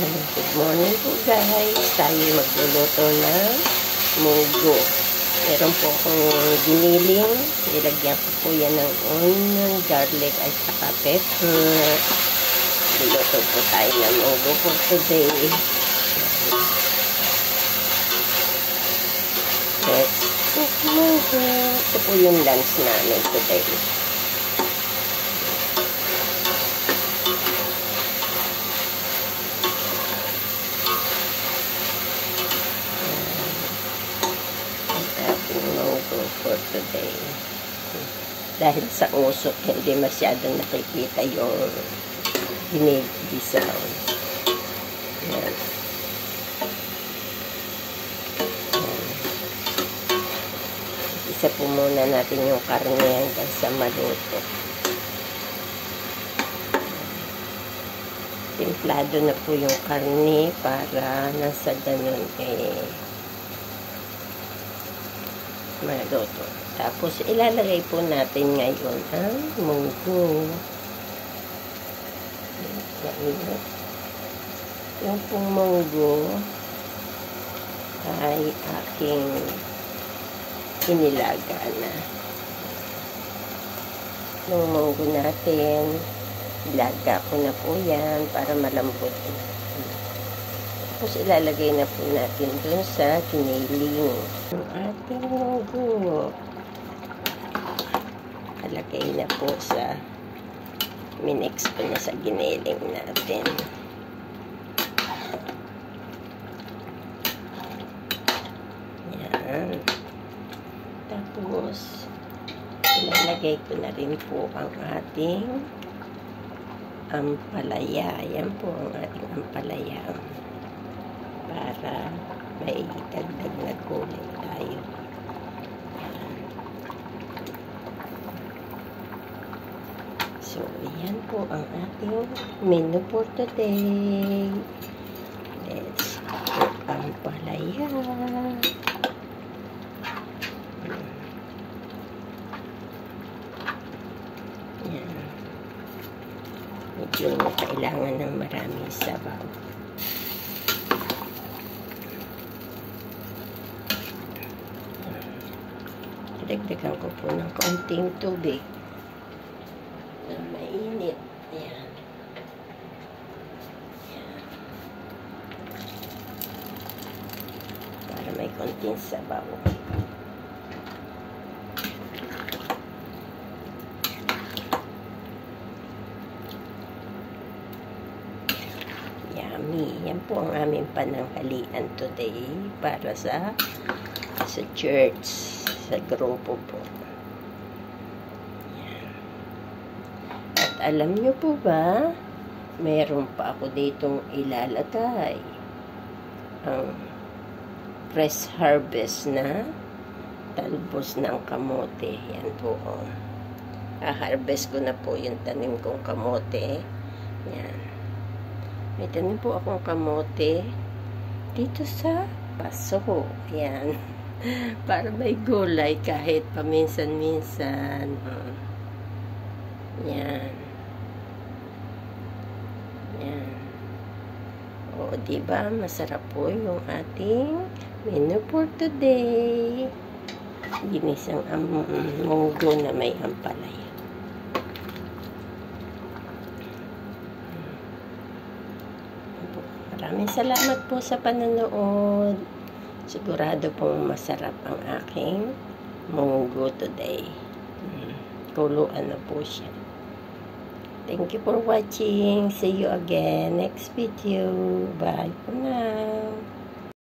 Good morning po guys. Tayo magluluto ng munggo. Meron po akong giniling. Nilagyan ko po yan ng onion, garlic, at saka pepper. Luluto po tayo ng munggo for today. Let's cook munggo. Ito po yung lunch namin today. For today. Dahil sa usok, hindi masyadong nakikita yung ginigisaw. Yan. Isa po muna natin yung karne hanggang sa maluto. Timplado na po yung karne para nasa ganun maluto. Tapos, ilalagay po natin ngayon ang munggo. Yung pong munggo ay aking inilaga na. Yung munggo natin, ilaga ko na po yan para malambot. Tapos ilalagay na po natin dun sa giniling ang ating munggo. Ilagay na po sa minix ko na sa giniling natin. Yan. Tapos ilalagay ko na rin po ang ating ampalaya. Yan po ang ating ampalaya. Para may dagdag na kulay tayo. So, yan po ang ating menu for today. Let's cook ang palaya. Yan. Medyo kailangan ng maraming sabaw. Dagdagan ko po ng kaunting tubig na mainit. Ayan. Ayan. Para may kaunting sabaw. Yummy. Yan po ang aming pananghalian today para sa church. Sa grupo po. Yan. At alam nyo po ba, meron pa ako ditong ilalagay ang fresh harvest na talbos ng kamote. Yan po. Harvest ko na po yung tanim kong kamote. Yan. May tanim po akong kamote dito sa paso. Yan. Para may gulay kahit paminsan-minsan. Yan. Yan. O, diba? Masarap po yung ating menu for today. Ginisang munggo na may ampalaya. Maraming salamat po sa panonood. Sigurado pong masarap ang aking munggo today. Kuluan na po siya. Thank you for watching. See you again next video. Bye for now.